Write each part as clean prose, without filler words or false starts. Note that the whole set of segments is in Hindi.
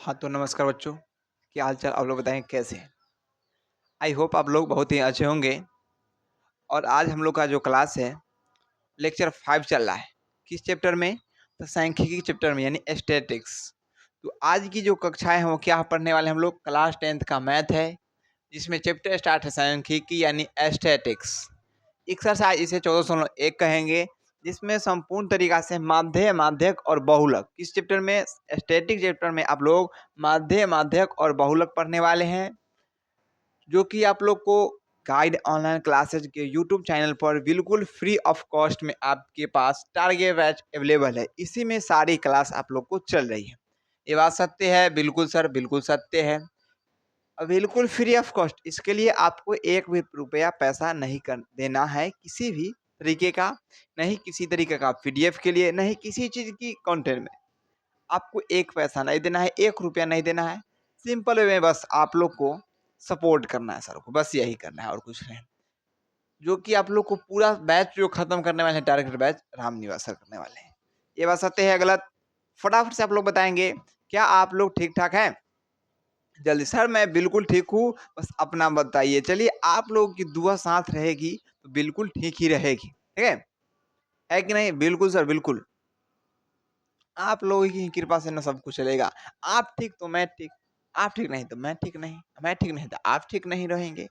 हाँ, तो नमस्कार बच्चों, क्या हाल-चाल आप लोग बताएँ कैसे हैं? आई होप आप लोग बहुत ही अच्छे होंगे और आज हम लोग का जो क्लास है, लेक्चर 5 चल रहा है। किस चैप्टर में? तो सांख्यिकी चैप्टर में यानी स्टैटिक्स। तो आज की जो कक्षाएँ हैं वो क्या पढ़ने वाले हैं हम लोग? क्लास 10th का मैथ है, जिसमें चैप्टर स्टार्ट है सांख्यिकी यानी स्टैटिक्स। एक्सरसाइज इसे 1401 कहेंगे, जिसमें संपूर्ण तरीक़ा से माध्य, माध्यक और बहुलक। किस चैप्टर में? स्टैटिक चैप्टर में आप लोग माध्य, माध्यक और बहुलक पढ़ने वाले हैं, जो कि आप लोग को गाइड ऑनलाइन क्लासेज के यूट्यूब चैनल पर बिल्कुल फ्री ऑफ कॉस्ट में आपके पास टारगेट बैच अवेलेबल है। इसी में सारी क्लास आप लोग को चल रही है। ये बात सत्य है? बिल्कुल सर, बिल्कुल सत्य है। बिल्कुल फ्री ऑफ कॉस्ट। इसके लिए आपको एक भी रुपया पैसा नहीं कर देना है, किसी भी तरीके का, नहीं किसी तरीके का पीडीएफ के लिए, नहीं किसी चीज़ की कंटेंट में। आपको एक पैसा नहीं देना है, एक रुपया नहीं देना है। सिंपल वे में बस आप लोग को सपोर्ट करना है सर को, बस यही करना है और कुछ नहीं। जो कि आप लोग को पूरा बैच जो खत्म करने वाले हैं, टारगेट बैच रामनिवास सर करने वाले हैं। ये बात सत्य है गलत? फटाफट से आप लोग बताएंगे। क्या आप लोग ठीक ठाक हैं? जल्दी सर, मैं बिल्कुल ठीक हूँ, बस अपना बताइए। चलिए, आप लोगों की दुआ साथ रहेगी तो बिल्कुल ठीक ही रहेगी, ठीक है कि नहीं? बिल्कुल सर, बिल्कुल। आप लोगों की कृपा से ना सब कुछ चलेगा। आप ठीक तो मैं ठीक, आप ठीक नहीं तो मैं ठीक नहीं, मैं ठीक नहीं तो आप ठीक नहीं रहेंगे।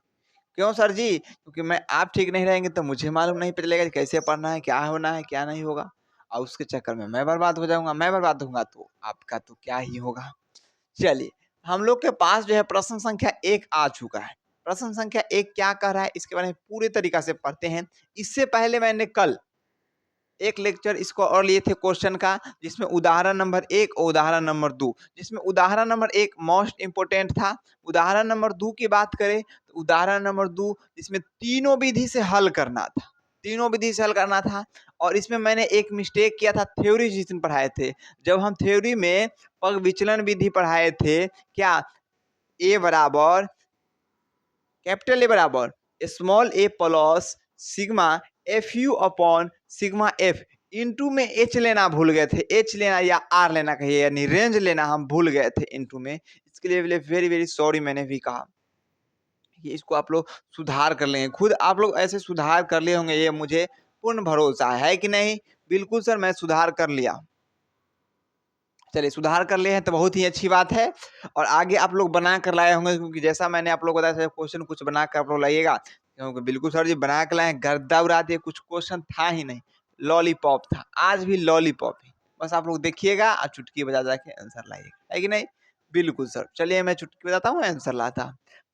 क्यों सर जी? क्योंकि मैं आप ठीक नहीं रहेंगे तो मुझे मालूम नहीं चलेगा कि कैसे पढ़ना है, क्या होना है, क्या नहीं होगा, और उसके चक्कर में मैं बर्बाद हो जाऊँगा। मैं बर्बाद होऊँगा तो आपका तो क्या ही होगा। चलिए, हम लोग के पास जो है प्रश्न संख्या 1 आ चुका है। प्रश्न संख्या 1 क्या कह रहा है, इसके बारे में पूरे तरीक़ा से पढ़ते हैं। इससे पहले मैंने कल एक लेक्चर इसको और लिए थे क्वेश्चन का, जिसमें उदाहरण नंबर 1 और उदाहरण नंबर 2, जिसमें उदाहरण नंबर 1 मोस्ट इम्पोर्टेंट था। उदाहरण नंबर 2 की बात करें तो उदाहरण नंबर 2 जिसमें तीनों विधि से हल करना था, तीनों विधि से हल करना था। और इसमें मैंने एक मिस्टेक किया था, थ्योरी जिस दिन पढ़ाए थे। जब हम थ्योरी में पग विचलन विधि पढ़ाए थे, क्या ए बराबर कैपिटल ए बराबर small A plus sigma F U upon sigma F into में एच लेना भूल गए थे। एच लेना या आर लेना कहिए, यानी रेंज लेना हम भूल गए थे इंटू में। इसके लिए वेरी वेरी सॉरी, मैंने भी कहा कि इसको आप लोग सुधार कर लेंगे। खुद आप लोग ऐसे सुधार कर लिए होंगे, ये मुझे पूर्ण भरोसा है कि नहीं? बिल्कुल सर, मैं सुधार कर लिया। चलिए, सुधार कर लिए हैं तो बहुत ही अच्छी बात है। और आगे आप लोग बना कर लाए होंगे, क्योंकि जैसा मैंने आप लोग को बताया क्वेश्चन कुछ बना कर आप लोग लाइएगा। क्योंकि बिल्कुल सर जी बना के लाए, गर्दा उड़ा दिए, कुछ क्वेश्चन था ही नहीं, लॉलीपॉप था। आज भी लॉलीपॉप है, बस आप लोग देखिएगा और चुटकी बजा जा के आंसर लाइएगा, है कि नहीं? बिल्कुल सर। चलिए, मैं चुटकी बजाता हूँ, आंसर लाता।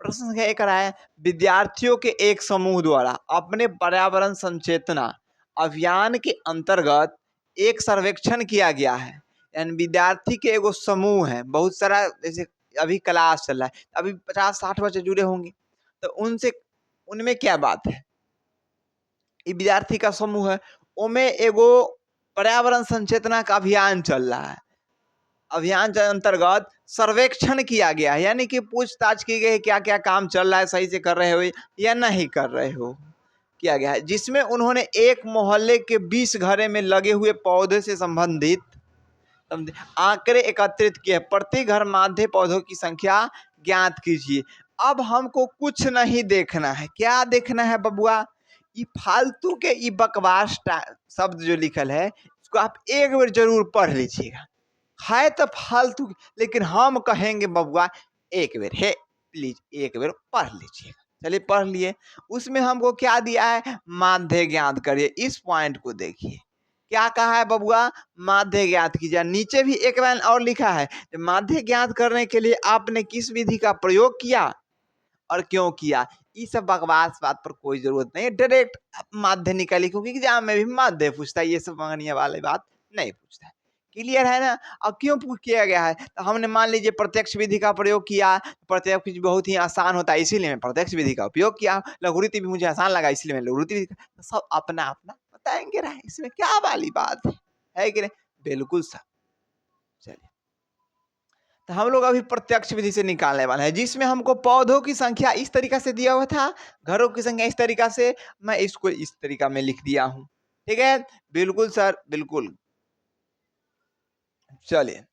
प्रश्न संख्या 1 रहा है, विद्यार्थियों के एक समूह द्वारा अपने पर्यावरण संचेतना अभियान के अंतर्गत एक सर्वेक्षण किया गया है। यानी विद्यार्थी के एगो समूह है, बहुत सारा, जैसे अभी क्लास चल रहा है, अभी 50-60 बच्चे जुड़े होंगे, तो उनसे उनमें क्या बात है? ये विद्यार्थी का समूह है, ओमे एगो पर्यावरण संचेतना का अभियान चल रहा है। अभियान के अंतर्गत सर्वेक्षण किया गया है, यानी कि पूछताछ की गई है क्या क्या काम चल रहा है, सही से कर रहे हो या नहीं कर रहे हो, किया गया है। जिसमें उन्होंने एक मोहल्ले के 20 घरे में लगे हुए पौधे से संबंधित आंकड़े एकत्रित किए। प्रति घर माध्य पौधों की संख्या ज्ञात कीजिए। अब हमको कुछ नहीं देखना है, क्या देखना है बबुआ? ये फालतू के ये बकवास शब्द जो लिखल है, इसको आप एक बार जरूर पढ़ लीजिएगा। है तो फालतू, लेकिन हम कहेंगे बबुआ एक बार है, प्लीज एक बार पढ़ लीजिएगा। चलिए, पढ़ लिए। उसमें हमको क्या दिया है? माध्य ज्ञात करिए। इस पॉइंट को देखिए, क्या कहा है बबुआ? माध्य ज्ञात कीजिए। नीचे भी एक लाइन और लिखा है, माध्य ज्ञात करने के लिए आपने किस विधि का प्रयोग किया और क्यों किया। ये सब बकवास बात पर कोई जरूरत नहीं है, डायरेक्ट माध्य निकालिए, क्योंकि एग्जाम में भी माध्य पूछता है, ये सब मांगने वाली बात नहीं पूछता है। क्लियर है ना? अब क्यों किया गया है? तो हमने मान लीजिए प्रत्यक्ष विधि का प्रयोग किया। प्रत्यक्ष विधि बहुत ही आसान होता है, इसीलिए मैं प्रत्यक्ष विधि का उपयोग किया। लघुरीति भी मुझे आसान लगा, इसलिए मैं लघुरीति विधि तो सब अपना अपना बताएंगे रहे, इसमें क्या वाली बात है कि नहीं? बिल्कुल सर। चलिए, तो हम लोग अभी प्रत्यक्ष विधि से निकालने वाले हैं, जिसमें हमको पौधों की संख्या इस तरीका से दिया हुआ था, घरों की संख्या इस तरीका से, मैं इसको इस तरीका में लिख दिया हूं। ठीक है? बिल्कुल सर, बिल्कुल। चलिए,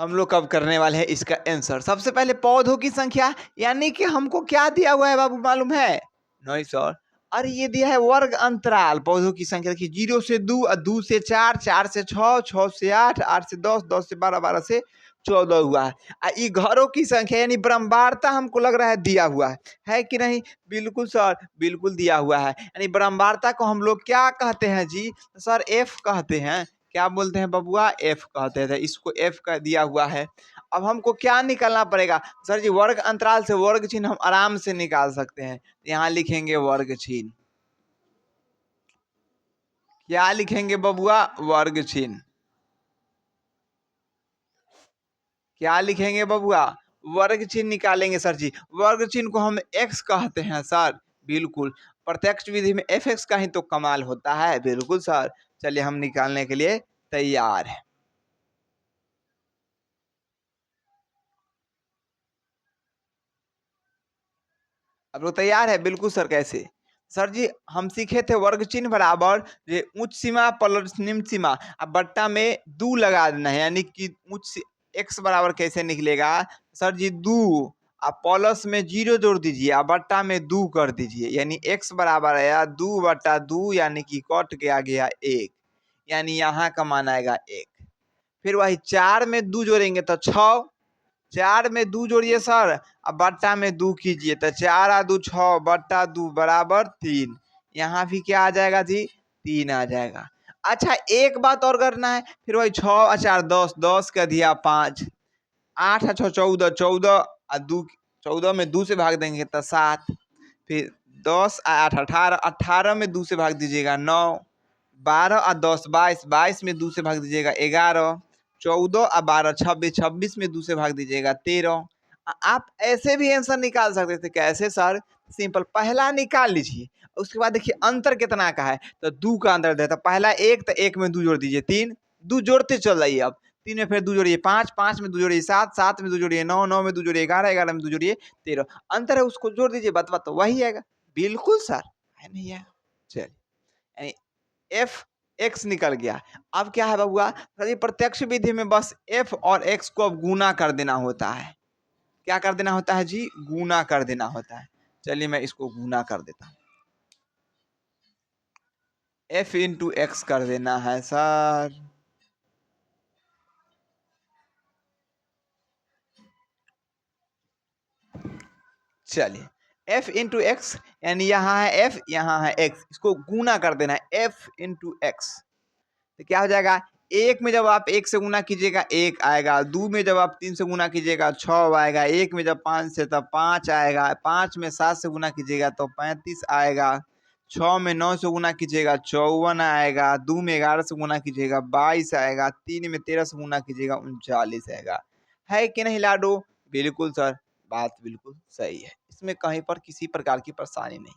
हम लोग कब करने वाले हैं इसका आंसर। सबसे पहले पौधों की संख्या, यानी कि हमको क्या दिया हुआ है बाबू मालूम है? नहीं सर, अरे ये दिया है वर्ग अंतराल। पौधों की संख्या देखिए, 0 से 2, 2 से 4, 4 से 6, 6 से 8, 8 से 10, 10 से 12, 12 से 14 हुआ है। ये घरों की संख्या यानी ब्रह्मांडता हमको लग रहा है दिया हुआ है कि नहीं? बिल्कुल सर, बिल्कुल दिया हुआ है। यानी ब्रह्मांडता को हम लोग क्या कहते हैं जी? सर एफ कहते हैं। क्या बोलते हैं बबुआ? एफ कहते थे। इसको एफ का दिया हुआ है। अब हमको क्या निकालना पड़ेगा सर जी? वर्ग अंतराल से वर्ग चिन्ह हम आराम से निकाल सकते हैं। यहाँ लिखेंगे वर्ग चिन्ह। क्या लिखेंगे बबुआ? वर्ग चिन्ह। क्या लिखेंगे बबुआ? वर्ग चिन्ह निकालेंगे सर जी। वर्ग चिन्ह को हम एक्स कहते हैं सर। बिल्कुल, प्रत्यक्ष विधि में एफ एक्स का ही तो कमाल होता है। बिल्कुल सर, चलिए हम निकालने के लिए तैयार है। अब लोग तैयार है? बिल्कुल सर। कैसे सर जी? हम सीखे थे वर्ग चिन्ह बराबर ये उच्च सीमा प्लस निम्न सीमा, अब बट्टा में 2 लगा देना है। यानी कि एक्स बराबर कैसे निकलेगा सर जी? 2, आप प्लस में 0 जोड़ दीजिए, आप बट्टा में 2 कर दीजिए। यानी एक्स बराबर आया 2/2, यानी कि कट के आ गया 1, यानी यहाँ का मान आएगा 1। फिर वही 4 में 2 जोड़ेंगे तो 6, 4 में 2 जोड़िए सर, अब बट्टा में 2 कीजिए तो 4 आ 2 6 बट्टा 2 बराबर 3। यहाँ भी क्या आ जाएगा जी? 3 आ जाएगा। अच्छा, एक बात और करना है। फिर वही 6 और 4 10, 10 का दिया 5, 8 और 6 14, 14 और 2, 14 में 2 से भाग देंगे तो 7। फिर 10 और 8 18, 18 में 2 से भाग दीजिएगा 9, 12 और 10 22, 22 में 2 से भाग दीजिएगा 11, 14 और 12 26, 26 में 2 से भाग दीजिएगा 13। आप ऐसे भी आंसर निकाल सकते थे। कैसे सर? सिंपल, पहला निकाल लीजिए, उसके बाद देखिए अंतर कितना का है तो 2 का अंतर देता। पहला 1 तो 1 में 2 जोड़ दीजिए 3, 2 जोड़ते चल जाइए। अब 3 में फिर 2 जोड़िए 5, 5 में 2 जोड़िए 7, 7 में 2 जोड़िए 9, 9 में 2 जोड़िए 11, 11 में 2 जोड़िए 13। अंतर है उसको जोड़ दीजिए, बतवा तो वही आएगा। बिल्कुल सर, है नहीं है? चलिए, एफ एक्स निकल गया। अब क्या है बबुआ? सर प्रत्यक्ष विधि में बस एफ और एक्स को अब गुना कर देना होता है। क्या कर देना होता है जी? गुना कर देना होता है। चलिए मैं इसको गुना कर देता हूँ। एफ इंटू एक्स कर देना है सर। चलिए, एफ इंटू एक्स, यानी यहाँ है एफ, यहाँ है एक्स, इसको गुना कर देना है। एफ इंटू एक्स तो क्या हो जाएगा? 1 में जब आप 1 से गुना कीजिएगा 1 आएगा, 2 में जब आप 3 से गुना कीजिएगा 6 आएगा, 1 में जब 5 से तब 5 आएगा, 5 में 7 से गुना कीजिएगा तो 35 आएगा, 6 में 9 से गुना कीजिएगा 54 आएगा, 2 में 11 से गुना कीजिएगा 22 आएगा, 3 में 13 से गुना कीजिएगा 39 आएगा। है कि नहीं लाडो? बिल्कुल सर, बात बिल्कुल सही है। इसमें कहीं पर किसी प्रकार की परेशानी नहीं।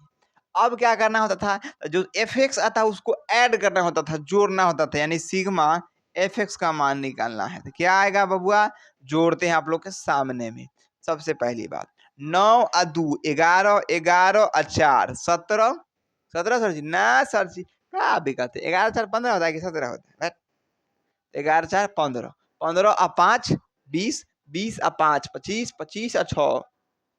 अब क्या करना होता था? जो एफ एक्स आता है उसको ऐड करना होता था, जोड़ना होता था। यानी सिग्मा एफ एक्स का मान निकालना है तो क्या आएगा बबुआ? जोड़ते हैं आप लोग के सामने में। सबसे पहली बात, 9 और 2 11, 11 और 4 17, 17 सर जी? ना सर जी, क्या भी कहते? 11 4 15 होता है कि 17 होता है? 11 4 15, 15 और 5 20, 20 और 5 25, 25 और 6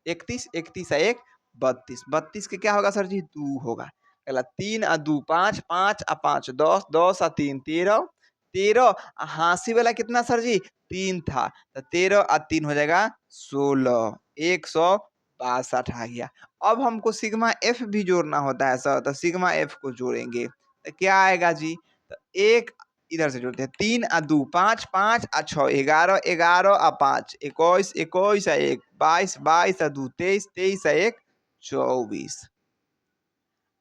31, 31 और 1 32, 32 के क्या होगा सर जी? 2 होगा। अगला 3 और 2 5, 5 और 5 10, 10 और 3 13, 13 हाँसी वाला कितना सर जी? 3 था तो 13 और 3 हो जाएगा 16, 162 आ गया। अब हमको सिग्मा एफ भी जोड़ना होता है सर, तो सिग्मा एफ को जोड़ेंगे तो क्या आएगा जी? तो एक इधर से जोड़ते हैं, 3 और 2 5, 5 और 6 11, 11 और 5 21, 21 और 1 22, 22 और 2 23, 23 और 1 24।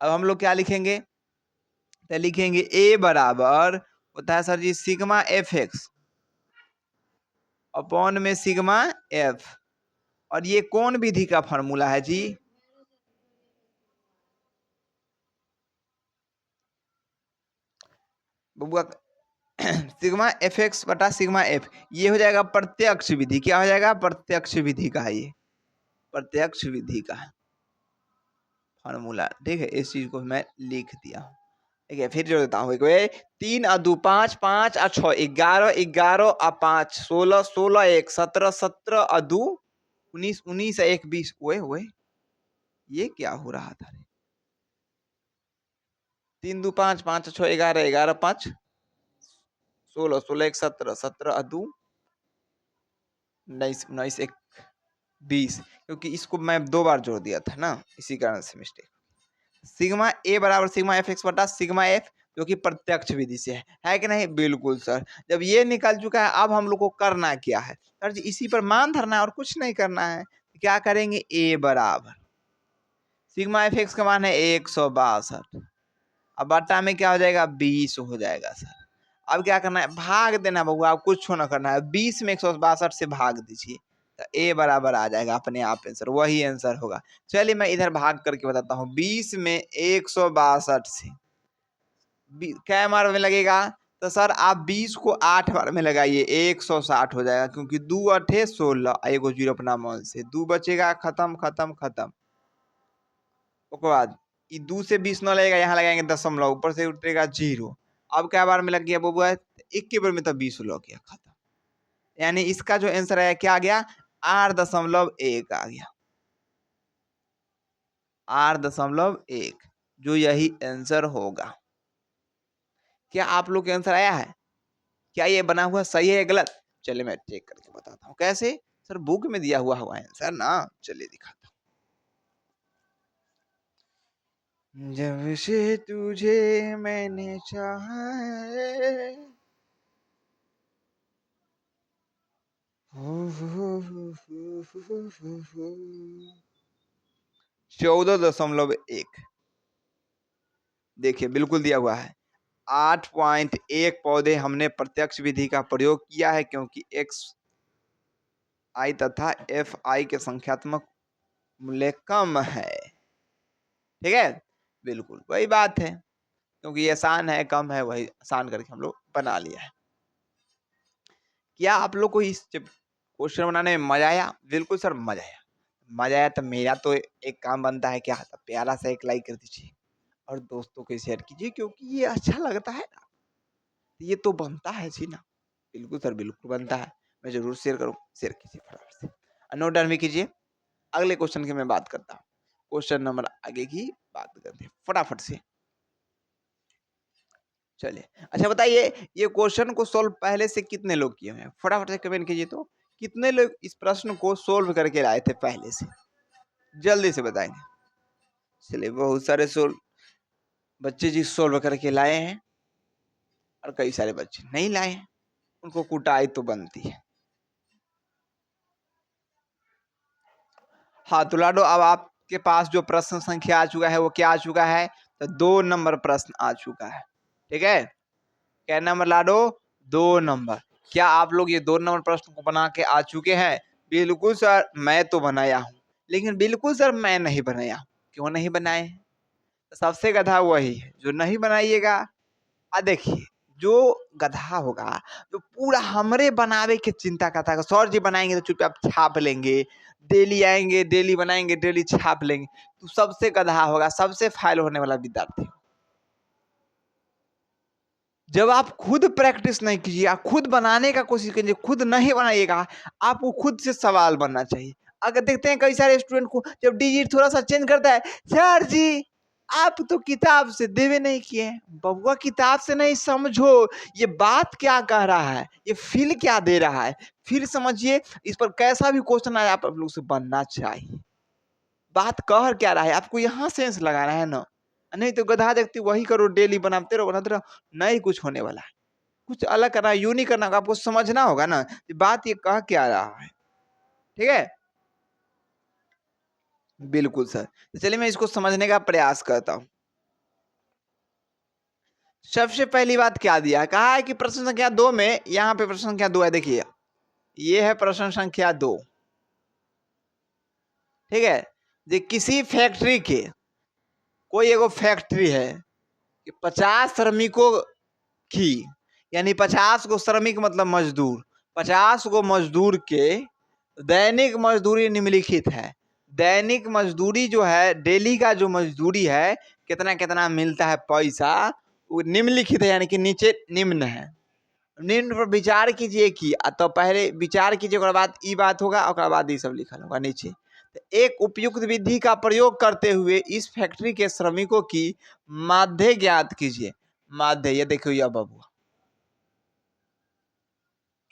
अब हम लोग क्या लिखेंगे? तो लिखेंगे ए बराबर होता है सर जी सिग्मा एफ एक्स अपॉन में सिग्मा एफ। और ये कौन विधि का फॉर्मूला है जी? बबुआ सिग्मा एफ एक्स बटा सिग्मा एफ, ये हो जाएगा प्रत्यक्ष विधि। क्या हो जाएगा? प्रत्यक्ष विधि का है ये, प्रत्यक्ष विधि का फॉर्मूला। ठीक है, इस चीज को मैं लिख दिया हूँ। ठीक है, फिर जोड़ देता हूँ। 3 और 2 5, 5 और 6 11, 11 और 5 16, 16 1 17, 17 और 2 19, 19 और 1 20। ओए ओए, ये क्या हो रहा था? 3 2 5, 5 6 11, 11 5 16, 16 1 17, 17 और 2 19, 19 1 20। क्योंकि इसको मैं 2 बार जोड़ दिया था ना, इसी कारण से मिस्टेक। सिग्मा ए बराबर सिग्मा एफ एक्स बटा सिग्मा एफ, जो कि प्रत्यक्ष विधि से है कि नहीं? बिल्कुल सर। जब ये निकल चुका है, अब हम लोग को करना क्या है सर जी? इसी पर मान धरना है और कुछ नहीं करना है। क्या करेंगे? ए बराबर सिग्मा एफ एक्स का मान है 162, अब बटा में क्या हो जाएगा? 20 हो जाएगा सर। अब क्या करना है? भाग देना बबुआ, आप कुछ ना करना है। 20 में 162 से भाग दीजिए तो ए बराबर आ जाएगा अपने आप आंसर, वही आंसर होगा। चलिए मैं इधर भाग करके बताता हूँ। 20 में 162 से क्या बार में लगेगा? तो सर आप 20 को 8 बार में लगाइए, 160 हो जाएगा। क्योंकि 2 8 16, एगो जीरो अपना मन से 2 बचेगा, खत्म खत्म खत्म। उसके बाद 2 से 20 न लगेगा, यहाँ लगाएंगे दशमलव, ऊपर से उठेगा 0। अब क्या बार में लग गया बबुआ? 1 के बार में तो 20 लग गया, खत्म। यानी इसका जो आंसर है क्या आ गया? 8.1 आ गया, 8.1, जो यही आंसर होगा। क्या आप लोग के आंसर आया है? क्या ये बना हुआ सही है या गलत? चलिए मैं चेक करके बताता हूँ। कैसे सर? बुक में दिया हुआ आंसर ना, चलिए दिखाता हूँ। जब से तुझे मैंने चाहा है, 14.1, देखिए बिल्कुल दिया हुआ है। 8.1 पौधे हमने प्रत्यक्ष विधि का प्रयोग किया है, क्योंकि एक्स आई तथा एफ आई के संख्यात्मक मूल्य कम है। ठीक है, बिल्कुल वही बात है, क्योंकि ये आसान है, कम है, वही आसान करके हम लोग बना लिया है। क्या आप लोग को इस क्वेश्चन बनाने में मजा आया? बिल्कुल सर मजा आया। मजा आया तो मेरा तो एक काम बनता है, क्या तो प्यारा सा एक लाइक कर दीजिए और दोस्तों के शेयर कीजिए, क्योंकि ये अच्छा लगता है ना, ये तो बनता है जी ना। बिल्कुल सर, बिल्कुल बनता है। मैं जरूर शेयर करूँ, शेयर कीजिए फटाफट से, नोट डाउन भी कीजिए। अगले क्वेश्चन की मैं बात करता हूँ। क्वेश्चन नंबर आगे की बात करते हैं फटाफट से। चलिए अच्छा बताइए, ये क्वेश्चन को सोल्व पहले से कितने लोग किए हैं? फटाफट से कमेंट कीजिए। तो कितने लोग इस प्रश्न को सोल्व करके लाए थे पहले से? जल्दी से बताएंगे। चलिए, बहुत सारे बच्चे जी सोल्व करके लाए हैं और कई सारे बच्चे नहीं लाए हैं, उनको कुटाई तो बनती है। हाँ तो लाडो, अब आपके पास जो प्रश्न संख्या आ चुका है वो क्या आ चुका है? तो 2 नंबर प्रश्न आ चुका है। ठीक है, क्या नंबर लाडो? 2 नंबर। क्या आप लोग ये 2 नंबर प्रश्न को बना के आ चुके हैं? बिल्कुल सर, मैं तो बनाया हूँ। लेकिन बिल्कुल सर मैं नहीं बनाया। क्यों नहीं बनाए? तो सबसे गधा वही है जो नहीं बनाइएगा। देखिए, जो गधा होगा, जो पूरा हमरे बनावे के चिंता करता है, सर जी बनाएंगे तो चुपचाप छाप लेंगे, डेली आएंगे, डेली बनाएंगे, डेली छाप लेंगे, तो सबसे गधा होगा, सबसे फाइल होने वाला विद्यार्थी। जब आप खुद प्रैक्टिस नहीं कीजिए, आप खुद बनाने का कोशिश कीजिए, खुद नहीं बनाइएगा, आपको खुद से सवाल बनना चाहिए। अगर देखते हैं कई सारे स्टूडेंट को जब डिजिट थोड़ा सा चेंज करता है, सर जी आप तो किताब से देवे नहीं किए। बबुआ किताब से नहीं, समझो ये बात क्या कह रहा है, ये फील क्या दे रहा है, फिर समझिए। इस पर कैसा भी क्वेश्चन आए, आप लोग से बनना चाहिए। बात कह क्या रहा है, आपको यहाँ सेंस लगाना है ना। नहीं तो गधा देखते वही करो, डेली बनाते रहो, नहीं कुछ होने वाला है। कुछ अलग करना, यूनिक करना, आपको समझना होगा ना बात ये कह क्या रहा है। ठीक है, बिल्कुल सर। तो चलिए मैं इसको समझने का प्रयास करता हूँ। सबसे पहली बात क्या दिया, कहा है कि प्रश्न संख्या 2 में, यहाँ पे प्रश्न संख्या 2 है, देखिए ये है प्रश्न संख्या 2। ठीक है, जो किसी फैक्ट्री के, कोई एगो फैक्ट्री है कि 50 श्रमिकों की, यानी 50 गो श्रमिक मतलब मजदूर, 50 गो मजदूर के दैनिक मजदूरी निम्नलिखित है। दैनिक मजदूरी जो है, डेली का जो मजदूरी है, कितना कितना मिलता है पैसा, वो निम्नलिखित है यानी कि नीचे निम्न है। निम्न पर विचार कीजिए कि तो पहले विचार कीजिए, ओकर बाद ई बात होगा, ओकर बाद ये सब लिखल होगा नीचे। तो एक उपयुक्त विधि का प्रयोग करते हुए इस फैक्ट्री के श्रमिकों की माध्य ज्ञात कीजिए। माध्य, ये देखो यह बबुआ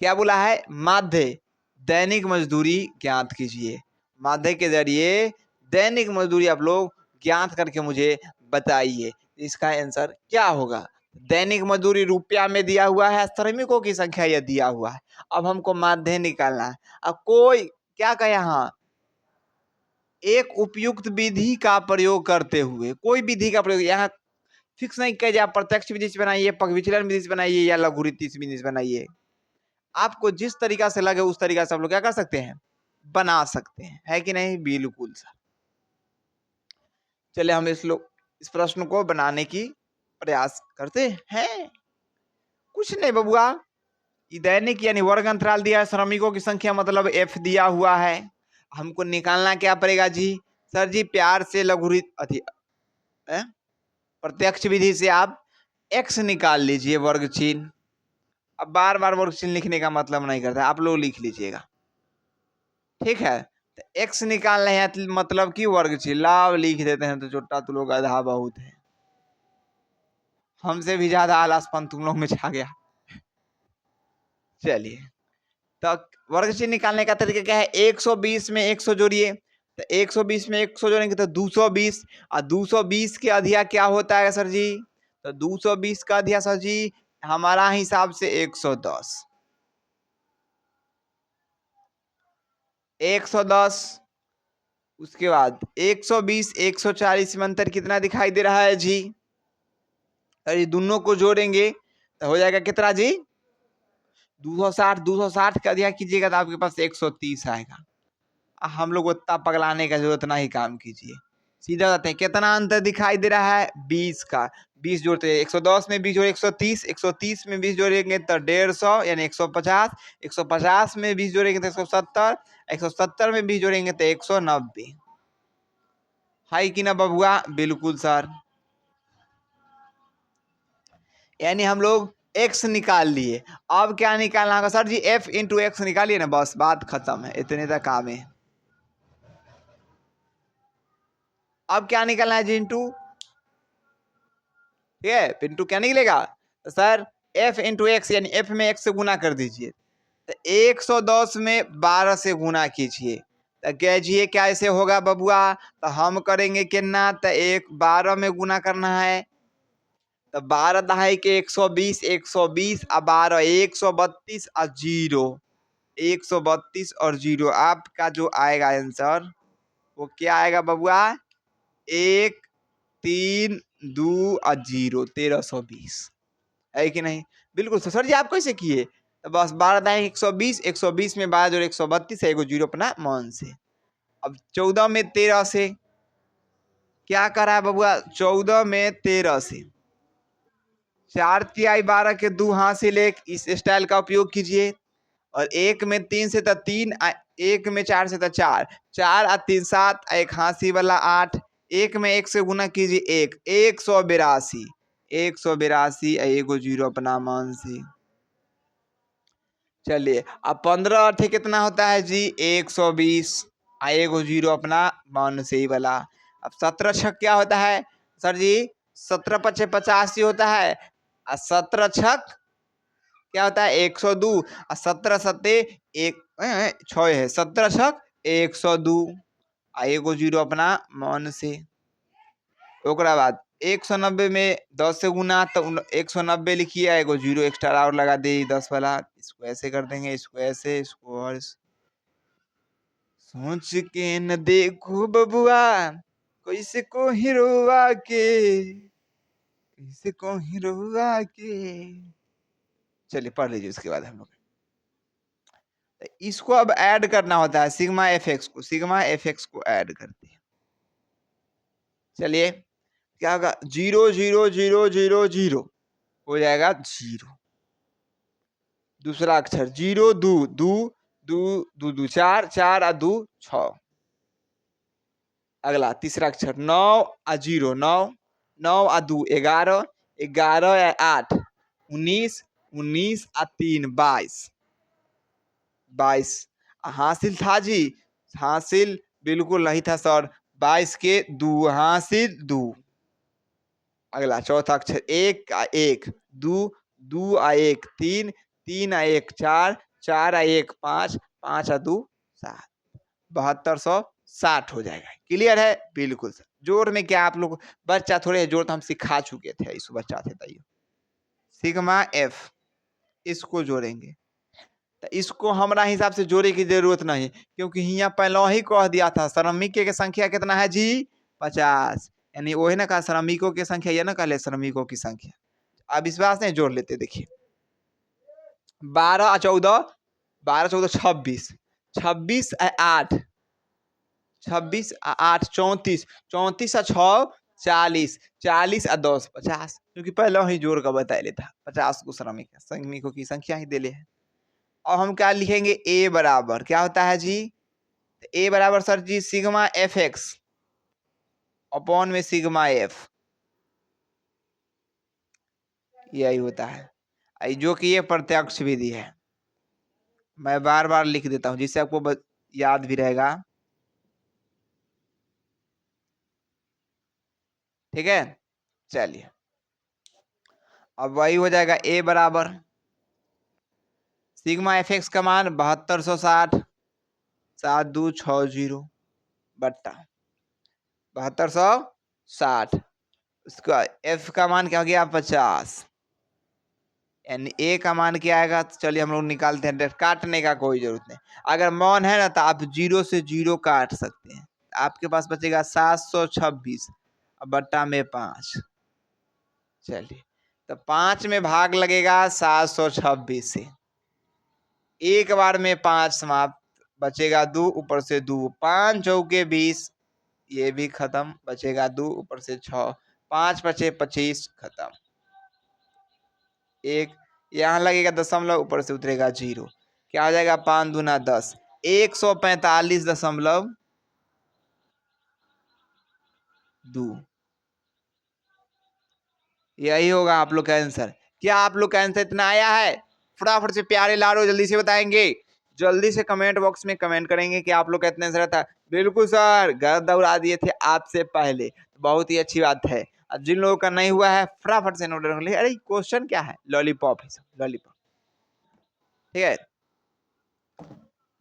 क्या बोला है, माध्य दैनिक मजदूरी ज्ञात कीजिए। माध्य के जरिए दैनिक मजदूरी आप लोग ज्ञात करके मुझे बताइए इसका आंसर क्या होगा। दैनिक मजदूरी रुपया में दिया हुआ है, श्रमिकों की संख्या यह दिया हुआ है। अब हमको माध्य निकालना है। अब कोई क्या कहे, यहाँ एक उपयुक्त विधि का प्रयोग करते हुए, कोई विधि का प्रयोग यहाँ फिक्स नहीं किया जाए, प्रत्यक्ष विधि से बनाइए, विचलन विधि से बनाइए या लघुरीति विधि से बनाइए। आपको जिस तरीका से लगे उस तरीका से आप लोग क्या कर सकते हैं, बना सकते हैं, है कि नहीं। बिल्कुल सर। चलिए हम इस प्रश्न को बनाने की प्रयास करते हैं। कुछ नहीं बबुआ, दैनिक यानी वर्ग अंतराल दिया है, श्रमिकों की संख्या मतलब एफ दिया हुआ है। हमको निकालना क्या पड़ेगा जी, सर जी प्यार से लघुरीति प्रत्यक्ष विधि से आप एक्स निकाल लीजिए, वर्ग चिन्ह। अब बार बार वर्ग चिन्ह लिखने का मतलब नहीं करता, आप लोग लिख लीजिएगा, ठीक है। तो एक्स निकालना है मतलब कि वर्ग चिन्ह, लाभ लिख देते हैं तो छोटा तो लोग आधा बहुत है, हमसे भी ज्यादा आलसपन तुम लोग में छा गया। चलिए तो वर्ग चिन्ह निकालने का तरीका क्या है, 120 में 100 जोड़िए, तो 120 में 100 जोड़ेंगे तो 220, और 220 के अधिया क्या होता है सर जी, तो 220 का अधिया सर जी हमारा हिसाब से 110। 110 उसके बाद 120 140 में अंतर कितना दिखाई दे रहा है जी, अरे दोनों को जोड़ेंगे तो हो जाएगा कितना जी, 260। 260 का अधिया कीजिएगा तो आपके पास 130 आएगा। हम लोग उतना पगलाने का जरूरत नहीं, काम कीजिए, सीधा जाते हैं। कितना अंतर दिखाई दे रहा है, 20 का। 20 जोड़ते हैं, 110 में 20 जोड़े 130, 130 में 20 जोड़ेंगे तो 150 यानी 150, 150 में 20 जोड़ेंगे तो 170, 170 में 20 जोड़ेंगे तो 190, है कि ना बबुआ। बिल्कुल सर, यानी हम लोग x निकाल लिए। अब क्या निकालना होगा सर जी, f इंटू एक्स निकालिए ना, बस बात खत्म है, इतने तक काम है। अब क्या निकालना है जी, इंटू, ठीक है, पिंटू क्या निकलेगा, तो सर f इंटू एक्स यानी f में x से गुना कर दीजिए, तो 110 में 12 से गुना कीजिए, तो कीजिए क्या ऐसे होगा बबुआ, तो हम करेंगे कितना, तो 12 में गुना करना है, तो 12 दहाई के 120, 120 और 12 132 और जीरो, 132 और जीरो, आपका जो आएगा आंसर वो क्या आएगा बबुआ, 1 3 2 और 0, 1320, है कि नहीं। बिल्कुल सर जी, आप कैसे किए, तो बस 12 दाएं 120, 120 में 12 जोड़े 132 है, एगो जीरो अपना मन से। अब 14 में 13 से क्या करा है बबुआ, 14 में 13 से 4 तिहाई 12 के 2 हासिल, एक इस स्टाइल का उपयोग कीजिए। और 1 में 3 से तो 3, 1 में 4 से तो 4, 4 और 3 7, एक हासी वाला 8, 1 में 1 से गुना कीजिए, 1 182, 182 एगो जीरो अपना मान से। चलिए अब 15 अठे कितना होता है जी, 120, एगो जीरो अपना मान से ही वाला। अब 17 छक क्या होता है सर जी, 17 पचे 85 होता है, और 17 छक क्या होता है 102, और 17 सत्ते एक 6 है, 17 छक 102, एगो जीरो अपना मन से। ओकरा बाद 190 में 10 से गुना, तो 190 लिखिए, एगो जीरो एक्स्ट्रा और लगा दे 10 वाला, इसको ऐसे कर देंगे, इसको ऐसे, इसको और सोच के न देखो बबुआ, कैसे को हिरोआ के, कैसे को हिरोआ के। चलिए पढ़ लीजिए, उसके बाद हम लोग इसको अब ऐड करना होता है, सिग्मा एफ एक्स को, सिग्मा एफ एक्स को ऐड करते हैं। चलिए क्या होगा, 0 0 0 0 0 हो जाएगा 0। दूसरा अक्षर 0 2 2 2 2 2 4 4 और 2 6। अगला तीसरा अक्षर 9 और 0 9 9 और 2 11 11 या 8 19 19 आ 3 22 22 हासिल था जी, हासिल बिल्कुल नहीं था सर। 22 के 2 हासिल 2। अगला चौथा अक्षर 1 आ 1 2 2 आ 1 3 3 आ 1 4 4 आ 1 5 5 आ 2 7 7260 हो जाएगा। क्लियर है? बिल्कुल सर। जोड़ में क्या आप लोग बच्चा थोड़े, जोड़ तो हम सिखा चुके थे, इस बच्चा थे तैयो सिग्मा एफ, इसको जोड़ेंगे तो इसको हमारा हिसाब से जोड़े की जरूरत नहीं, क्योंकि यहाँ पहले ही कह दिया था श्रमिक की संख्या कितना है जी 50, यानी वही ना कहा श्रमिकों की संख्या, ये ना कहा श्रमिकों की संख्या। अब विश्वास नहीं, जोड़ लेते देखिए 12 14 12 14 26 26 8 26 8 34 34 6 40 40 10 50, क्योंकि पहले ही जोड़ का बता लेता 50 को श्रमिकों की संख्या ही दे ले है। और हम क्या लिखेंगे, ए बराबर क्या होता है जी, ए बराबर सर जी सिग्मा एफ एक्स अपॉन में सिग्मा एफ, यही होता है, जो कि ये प्रत्यक्ष विधि है। मैं बार बार लिख देता हूं जिससे आपको याद भी रहेगा। ठीक है, चलिए अब वही हो जाएगा ए बराबर सिग्मा एफ एक्स का मान 7260 7260 बट्टा 7260, उसका एफ का मान क्या हो गया 50, यानी ए का मान क्या आएगा, तो चलिए हम लोग निकालते हैं, काटने का कोई जरूरत नहीं। अगर मान है ना तो आप 0 से 0 काट सकते हैं, आपके पास बचेगा 726 बट्टा में 5। चलिए तो 5 में भाग लगेगा 726 से, एक बार में 5 समाप्त, बचेगा 2 ऊपर से 2 5 चौके 20, ये भी खत्म, बचेगा 2 ऊपर से 6 5 बचे 25 खत्म। एक यहाँ लगेगा दशमलव, ऊपर से उतरेगा 0, क्या हो जाएगा 5 दूना 10 145.2, यही होगा आप लोग का आंसर। क्या आप लोग का आंसर इतना आया है? फटाफट से प्यारे लाडो जल्दी से बताएंगे, जल्दी से कमेंट बॉक्स में कमेंट करेंगे कि आप लोग का इतना आंसर था। बिल्कुल सर, घर दौड़ा दिए थे आपसे पहले, बहुत ही अच्छी बात है। जिन लोगों का नहीं हुआ है फटाफट से नोट कर ले। अरे क्वेश्चन क्या है, लॉलीपॉप है, लॉलीपॉप, ठीक है,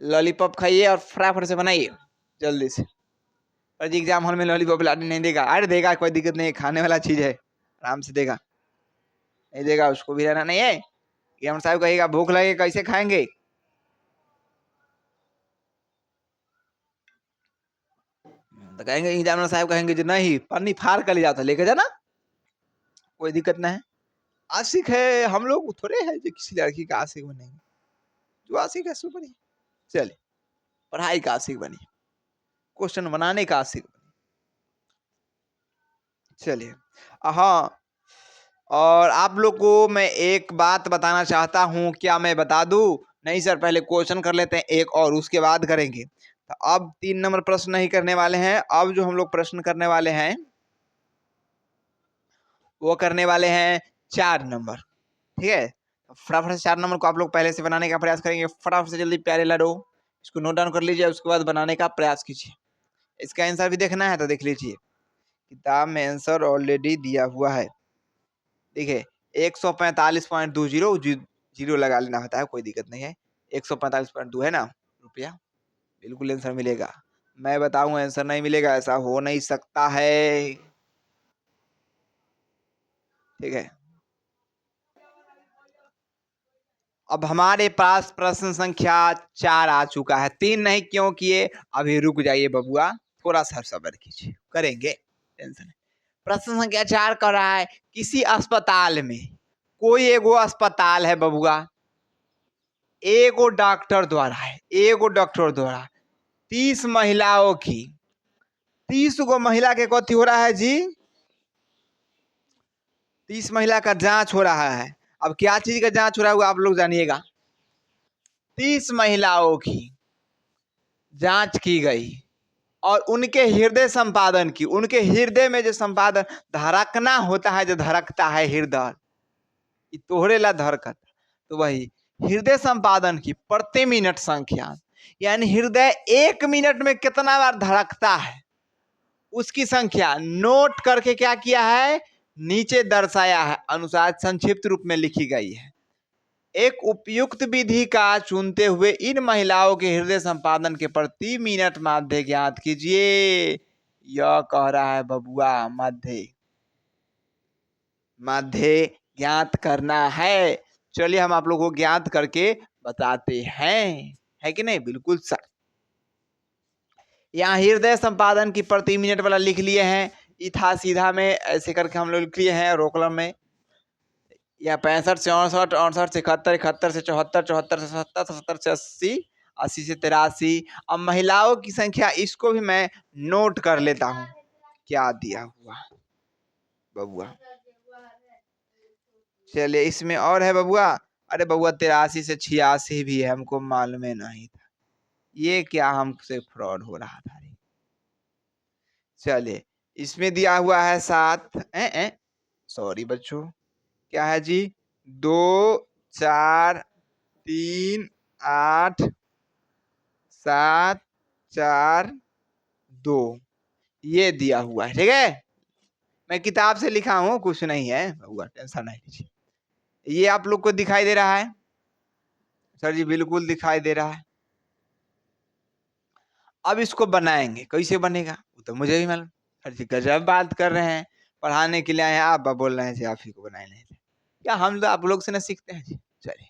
लॉलीपॉप खाइए और फटाफट से बनाइए जल्दी से। पर जी एग्जाम हॉल में लॉलीपॉप लाने नहीं देगा, अरे देगा, कोई दिक्कत नहीं है, खाने वाला चीज है, आराम से देगा, नहीं देगा उसको भी रहना नहीं है। एम साहब कहेगा भूख लगे कैसे खाएंगे, तो कहेंगे एग्जामिनर साहब कहेंगे जो नहीं पन्नी फाड़ कर ले जाता लेके जाना, कोई दिक्कत नहीं है। आशिक है, हम लोग थोड़े है जो किसी लड़की का आशिक बनेंगे, जो आशिक है सो बनी, चलिए पढ़ाई का आशिक बनी, क्वेश्चन बनाने का आशिक बनी। चलिए हाँ, और आप लोग को मैं एक बात बताना चाहता हूं, क्या मैं बता दूं? नहीं सर, पहले क्वेश्चन कर लेते हैं एक और उसके बाद करेंगे। तो अब 3 नंबर प्रश्न नहीं करने वाले हैं, अब जो हम लोग प्रश्न करने वाले हैं वो करने वाले हैं 4 नंबर, ठीक है। फटाफट से 4 नंबर को आप लोग पहले से बनाने का प्रयास करेंगे, फटाफट से जल्दी प्यारे लाडो इसको नोट डाउन कर लीजिए, उसके बाद बनाने का प्रयास कीजिए। इसका आंसर भी देखना है तो देख लीजिए, किताब में आंसर ऑलरेडी दिया हुआ है, देखिए 145.20 जीरो लगा लेना होता है, कोई दिक्कत नहीं है। 145.2 है ना रुपया, बिल्कुल आंसर मिलेगा। मैं बताऊं आंसर नहीं मिलेगा, ऐसा हो नहीं सकता है, ठीक है। अब हमारे पास प्रश्न संख्या 4 आ चुका है, 3 नहीं क्यों किए, अभी रुक जाइए बबुआ, थोड़ा सा सब्र कीजिए, करेंगे, टेंशन नहीं। प्रश्न संख्या 4 कर रहा है, किसी अस्पताल में, कोई एगो अस्पताल है बबुआ, एगो डॉक्टर द्वारा है, एगो डॉक्टर द्वारा 30 महिलाओं की, 30 गो महिला के कथी हो रहा है जी, 30 महिला का जांच हो रहा है। अब क्या चीज का जांच हो रहा है आप लोग जानिएगा, 30 महिलाओं की जांच की गई, और उनके हृदय संपादन की, उनके हृदय में जो संपादन धड़कना होता है, जो धड़कता है हृदय, तोहरे ला धड़कत, तो वही हृदय संपादन की प्रति मिनट संख्या, यानी हृदय 1 मिनट में कितना बार धड़कता है उसकी संख्या नोट करके क्या किया है, नीचे दर्शाया है, अनुसार संक्षिप्त रूप में लिखी गई है। एक उपयुक्त विधि का चुनते हुए इन महिलाओं के हृदय संपादन के प्रति मिनट माध्य ज्ञात कीजिए। यह कह रहा है बबुआ, माध्य माध्य ज्ञात करना है। चलिए हम आप लोगों को ज्ञात करके बताते हैं, है कि नहीं? बिल्कुल सर। यहाँ हृदय संपादन की प्रति मिनट वाला लिख लिए हैं, इथा सीधा में ऐसे करके हम लोग लिख लिए हैं रोकलम में, या 65 से 68, 68 से 71, 71 से 74, 74 से 70, 70 से 80, 80 से 83। अब महिलाओं की संख्या, इसको भी मैं नोट कर लेता हूँ क्या दिया हुआ बबुआ। चलिए इसमें और है बबुआ, अरे बबुआ 83 से 86 भी है, हमको मालूम नहीं था, ये क्या हमसे फ्रॉड हो रहा था। चलिए इसमें दिया हुआ है 7, सॉरी बच्चों, क्या है जी, 2, 4, 3, 8, 7, 4, 2, ये दिया हुआ है। ठीक है, मैं किताब से लिखा हूँ, कुछ नहीं है बबुआ, टेंशन नहीं लीजिए। ये आप लोग को दिखाई दे रहा है? सर जी बिल्कुल दिखाई दे रहा है। अब इसको बनाएंगे, कैसे बनेगा वो तो मुझे भी मालूम। सर जी गजब बात कर रहे हैं, पढ़ाने के लिए आए हैं, आप बोल रहे हैं जी आप ही को बनाए नहीं थे क्या? हम तो आप लोग से ना सीखते हैं जी। चलिए,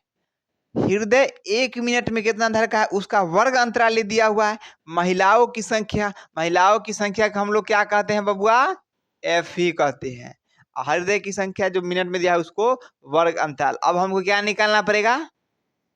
हृदय 1 मिनट में कितना धड़का है उसका वर्ग अंतराल दिया हुआ है। महिलाओं की संख्या, महिलाओं की संख्या को हम लोग क्या कहते हैं बबुआ? एफ ही कहते हैं। हृदय की संख्या जो मिनट में दिया है उसको वर्ग अंतराल। अब हमको क्या निकालना पड़ेगा?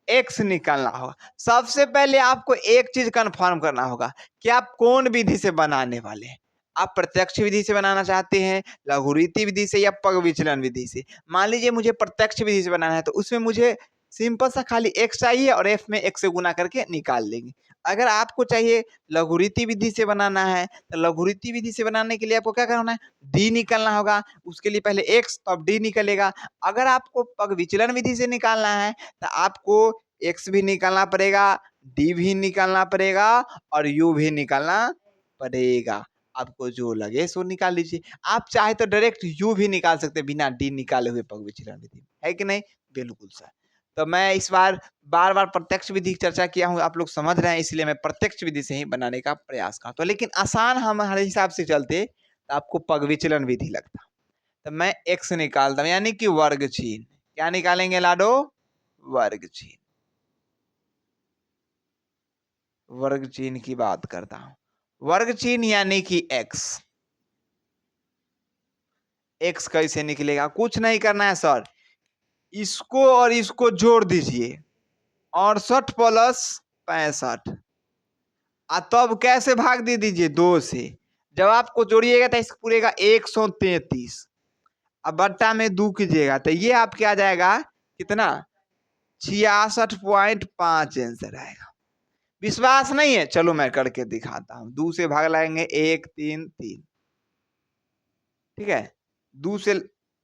एक्स निकालना होगा। सबसे पहले आपको एक चीज कंफर्म करना होगा कि आप कौन विधि से बनाने वाले हैं। आप प्रत्यक्ष विधि से बनाना चाहते हैं, लघुरीति विधि से, या पग विचलन विधि से? मान लीजिए मुझे प्रत्यक्ष विधि से बनाना है, तो उसमें मुझे सिंपल सा खाली एक्स चाहिए और एफ में एक्स से गुना करके निकाल लेंगे। अगर आपको चाहिए लघुरीति विधि से बनाना है, तो लघुरीति विधि से बनाने के लिए आपको क्या करना है? डी निकालना होगा। उसके लिए पहले एक्स तब डी निकलेगा। अगर आपको पग विचलन विधि से निकालना है तो आपको एक्स भी निकालना पड़ेगा, डी भी निकालना पड़ेगा और यू भी निकालना पड़ेगा। आपको जो लगे सो निकाल लीजिए। आप चाहे तो डायरेक्ट यू भी निकाल सकते हैं बिना डी निकाले हुए पग विचलन विधि, है कि नहीं? बिल्कुल सर। तो मैं इस बार बार प्रत्यक्ष विधि की चर्चा किया हूँ, आप लोग समझ रहे हैं, इसलिए मैं प्रत्यक्ष विधि से ही बनाने का प्रयास करता हूँ। लेकिन आसान हमारे हिसाब से चलते तो आपको पग विचलन विधि लगता। तो मैं एक्स निकालता हूँ, यानी कि वर्ग चिन्ह। क्या निकालेंगे लाडो? वर्ग चिन्ह। वर्ग चिन्ह की बात करता हूं। वर्ग चिन्ह यानी कि एक्स। एक्स कैसे निकलेगा? कुछ नहीं करना है सर, इसको और इसको जोड़ दीजिए, 68 प्लस 65, तब कैसे भाग दे दीजिए? 2 से। जब आपको जोड़िएगा तो इसको पूरेगा 133, अब बट्टा में 2 कीजिएगा तो ये आपके आ जाएगा कितना? 66.5 आंसर आएगा। विश्वास नहीं है? चलो मैं करके दिखाता हूं। 2 से भाग लाएंगे 1, 3, 3, ठीक है। 2 से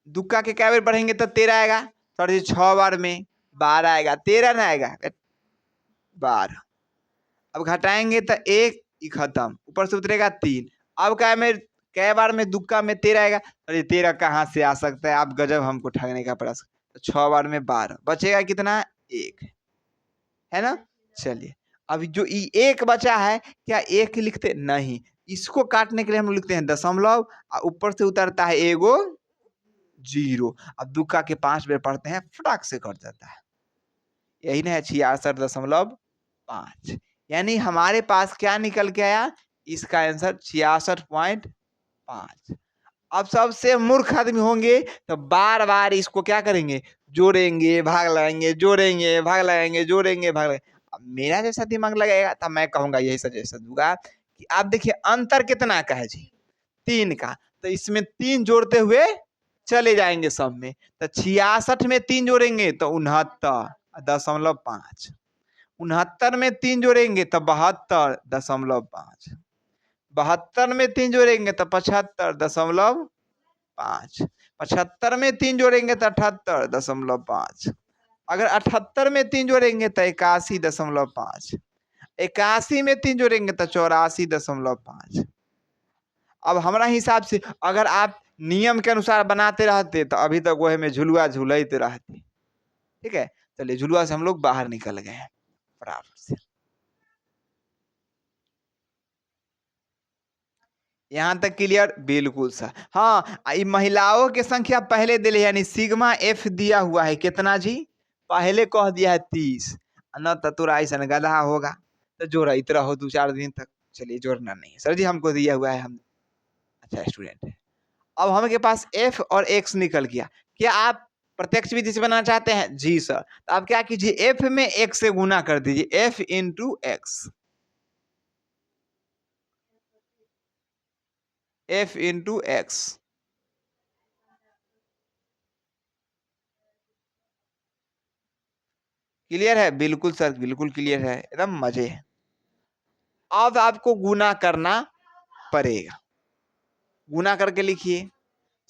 दुक्का के क्या बार बढ़ेंगे तो 13 आएगा। सर जी 6 बार में 12 आएगा, 13 ना आएगा, 12। अब घटाएंगे तो 1 ही खत्म, ऊपर से उतरेगा 3। अब क्या में कै बार में दुक्का में 13 आएगा? अरे 13 कहाँ से आ सकता है? आप गजब हमको ठगने का प्रयास। तो 6 बार में 12 बचेगा कितना? 1, है ना? चलिए अब जो एक बचा है, क्या 1 लिखते? नहीं, इसको काटने के लिए हम लिखते हैं दशमलव, ऊपर से उतरता है एगो 0। अब दुक्का के 5 बार पढ़ते हैं, फटाक से कट जाता है। यही ना है 66.5। यानी हमारे पास क्या निकल के आया? इसका आंसर 66.5। अब सबसे मूर्ख आदमी होंगे तो बार बार इसको क्या करेंगे? जोड़ेंगे, भाग लगाएंगे, जोड़ेंगे, भाग लगाएंगे, जोड़ेंगे, भाग लगाएंगे। अब मेरा जैसा दिमाग लगाएगा तो मैं कहूंगा, यही सजेशन दूंगा कि आप देखिए अंतर कितना का है जी? 3 का। तो इसमें 3 जोड़ते हुए चले जाएंगे सब में। तो 66 में 3 जोड़ेंगे तो 69.5, 69 में 3 जोड़ेंगे तो 72.5, 72 में 3 जोड़ेंगे तो 75.5। 75 में 3 जोड़ेंगे तो 78.5। अगर 78 में 3 जोड़ेंगे तो 81.5। 81 में 3 जोड़ेंगे तो 84.5। अब हमारा हिसाब से अगर आप नियम के अनुसार बनाते रहते तो अभी तक वह में झुलुआ झुलते रहते। ठीक है, चलिए झुलुआ से हम लोग बाहर निकल गए हैं बराबर से। यहाँ तक क्लियर? बिल्कुल सर। हाँ, महिलाओं की संख्या पहले दिले यानी सिग्मा एफ दिया हुआ है कितना जी? पहले कह दिया है 30। न तो तोरा ऐसा गधा होगा तो जोड़ते रहो 2-4 दिन तक। चलिए जोड़ना नहीं है सर जी, हमको दिया हुआ है, हम अच्छा स्टूडेंट है। अब हमारे पास एफ और एक्स निकल गया। क्या आप प्रत्यक्ष विधि से बनाना चाहते हैं? जी सर। तो आप क्या कीजिए, एफ में एक्स से गुना कर दीजिए, F into x, F into x. Clear है? बिल्कुल सर, बिल्कुल क्लियर है, एकदम मजे है। अब आपको गुना करना पड़ेगा, गुना करके लिखिए।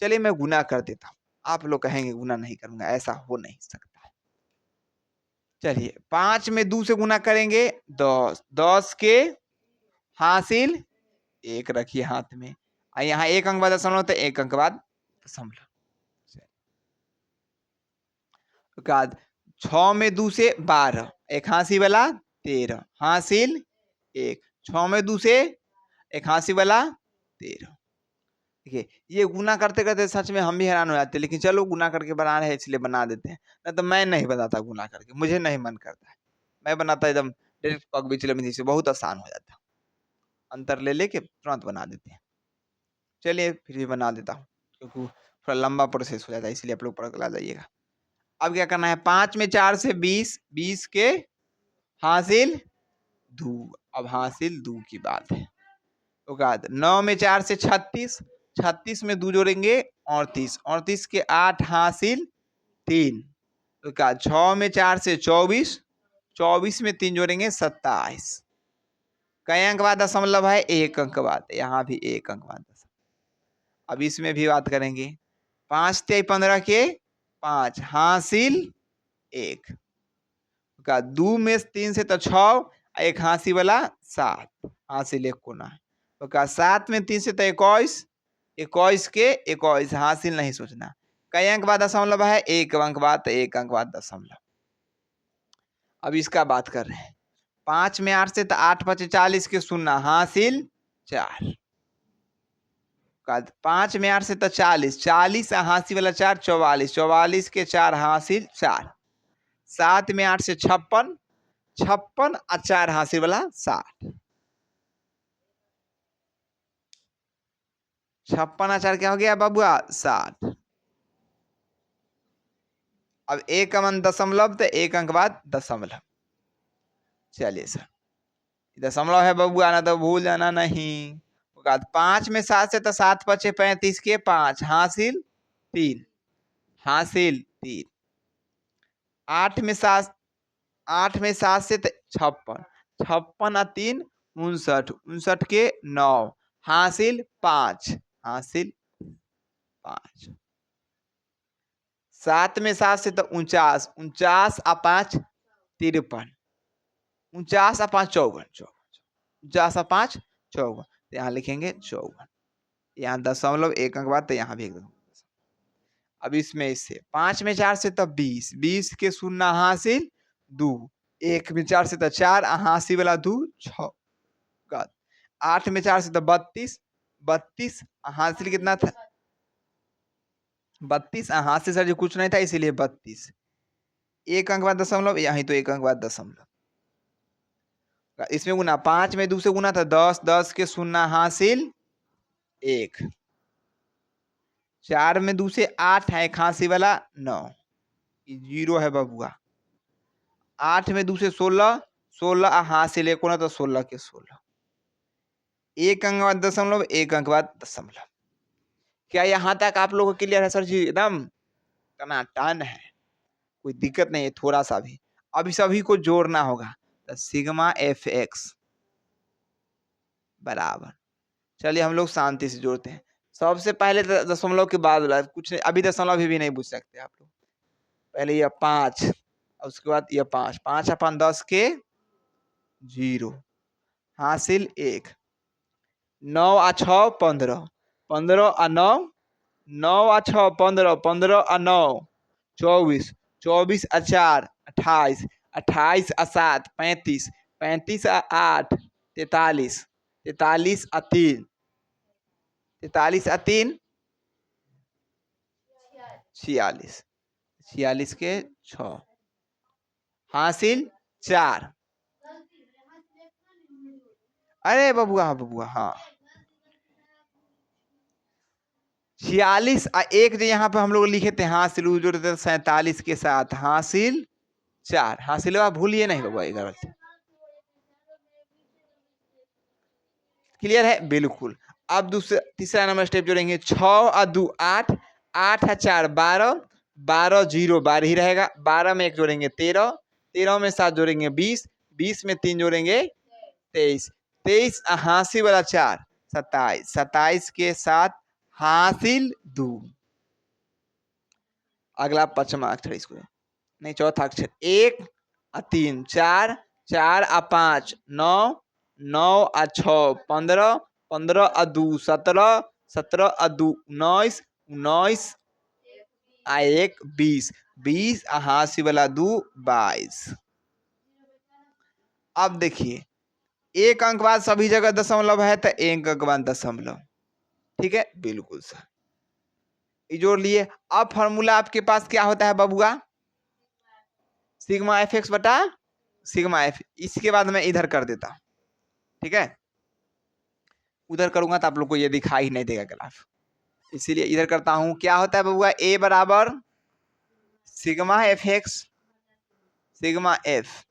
चलिए मैं गुना कर देता हूं, आप लोग कहेंगे गुना नहीं करूंगा, ऐसा हो नहीं सकता। चलिए 5 में 2 से गुना करेंगे 10, 10 के हासिल 1 रखिए हाथ में, और यहाँ 1 अंक बाद दशमलव तो 1 अंक बाद दशमलव। 6 में 2 से 12, 1 हासिल वाला 13, हासिल 1। 6 में 2 से 1 हासिल वाला 13। देखिए ये गुना करते करते सच में हम भी हैरान हो जाते हैं, लेकिन चलो गुना करके बना रहे हैं इसलिए बना देते हैं। नहीं तो मैं नहीं बनाता गुना करके, मुझे नहीं मन करता है। मैं बनाता एकदम डायरेक्ट पग बिचले विधि से, बहुत आसान हो जाता है। अंतर ले लेके तुरंत बना देते हैं। चलिए फिर भी बना देता हूँ, क्योंकि थोड़ा लंबा प्रोसेस हो जाता है, इसलिए आप लोग पढ़ ला जाइएगा। अब क्या करना है, 5 में 4 से 20, 20 के हासिल 2। अब हासिल 2 की बात है। तो 9 में 4 से 36, 36 में 2 जोड़ेंगे 38, 38 के 8 हासिल 3। तो 6 में 4 से 24, 24 में 3 जोड़ेंगे 27। कई अंक बाद दशमलव है? 1 अंक बाद, यहाँ भी 1 अंक बाद दशमलव। अब इसमें भी बात करेंगे, 5 × 15 के 5 हासिल 1। 2 में 3 से तो 6, 1 हासिल वाला 7, हासिल 1 कोना। तो 7 में 3 से तो 21, 21 के 21, हासिल नहीं सोचना। कई अंक बाद दशमलव है? 1 अंक बाद, 1 अंक बाद दशमलव। अब इसका बात कर रहे हैं, 5 में 8 से तो 8 × 5 = 40 के 0, हासिल 4। 5 में 8 से तो 40, 40 हासिल वाला 4, 44, 44 के 4 हासिल 4। 7 में 8 से 56, 56 और 4 हासिल वाला 60। 56 और 4 क्या हो गया बाबुआ? 60। अब 1 का मान दशमलव, तो 1 अंक बाद दशमलव। चलिए सर, दशमलव है बबुआ, ना तो भूल जाना नहीं। 5 में 7 से तो 7 × 5 = 35 के 5, हासिल 3, हासिल 3। 8 में 7, 8 में 7 से 56, 56 और 3 59, 59 के 9, हासिल 5, हासिल 5। 7 में 7 से तो 49, 49 और 5 53, 49 और 5 54, 49 और 5 54। तो यहाँ लिखेंगे 54। यहाँ दशमलव 1 अंक बाद, तो यहाँ भी एकदम। अब इसमें इससे 5 में 4 से तो 20, 20 के 0 हासिल 2, 1 में 4 से तो 4, हासिल वाला 2 6। 8 में 4 से तो 32, 32 हासिल कितना था? 32 हासिल सर जी कुछ नहीं था, इसीलिए 32। 1 अंक बाद दशमलव, यहीं तो 1 अंक बाद दशमलव। इसमें गुना, 5 में 2 से गुना था 10, 10 के 0 हासिल 1। 4 में 2 से 8 है, 1 हासिल वाला 9, 0 है बबुआ। 8 में 2 से 16, 16 हासिल 1 होना, तो 16 के 16। 1 अंक बाद दशमलव, 1 अंक बाद दशमलव। क्या यहाँ तक आप लोगों को क्लियर है सर जी? एकदम टनाटन है, कोई दिक्कत नहीं है थोड़ा सा भी। अभी सभी को जोड़ना होगा, तो सिग्मा एफ एक्स बराबर चलिए हम लोग शांति से जोड़ते हैं। सबसे पहले दशमलव के बाद वाला कुछ नहीं, अभी दशमलव भी नहीं पूछ सकते आप लोग। पहले यह 5 और उसके बाद यह 5, 5 अपन 10 के 0 हासिल 1, 9 आ 6 15, 15 आ 9, 9 आ 6 15, 15 आ 9 24, 24 आ 4 28, 28 आ 7 35, 35 आ 8 43, 43 आ 3, 43 आ 3 46, 46 के 6 हासिल 4। अरे बबुआ हाँ 46 आ 1 जो यहाँ पे हम लोग लिखे थे हासिल जोड़ते 47 के साथ हासिल 4। हासिल भूलिए नहीं बबुआ एक बार। क्लियर है बिल्कुल। अब दूसरा तीसरा नंबर स्टेप जोड़ेंगे 6 आ 2 8, 8 आ 4 12, 12 0 12 ही रहेगा। 12 में 1 जोड़ेंगे 13, 13 में 7 जोड़ेंगे 20, 20 में 3 जोड़ेंगे 23, 23 हासिल वाला 4 27, 27 के साथ हासिल 2। अगला पचमा अक्षर इसको नहीं चौथा अक्षर 1 आ 3 4, 4 आ 5 9, 9 आ 6 15, 15 आ 2 17, 17 आ 2 19, 19 आ 1 20, 20 आ हासिल वाला 2 22। अब देखिए एक अंक बाद सभी जगह दशमलव है तो एक अंक बाद दशमलव। ठीक है बिल्कुल सर, ये जोड़ लिए। अब फॉर्मूला आपके पास क्या होता है बबुआ? सिग्मा एफ एक्स बटा सिग्मा एफ। इसके बाद मैं इधर कर देता हूं, ठीक है। उधर करूंगा तो आप लोग को ये दिखाई नहीं देगा ग्राफ, इसीलिए इधर करता हूं। क्या होता है बबुआ? ए बराबर sigma F x sigma F.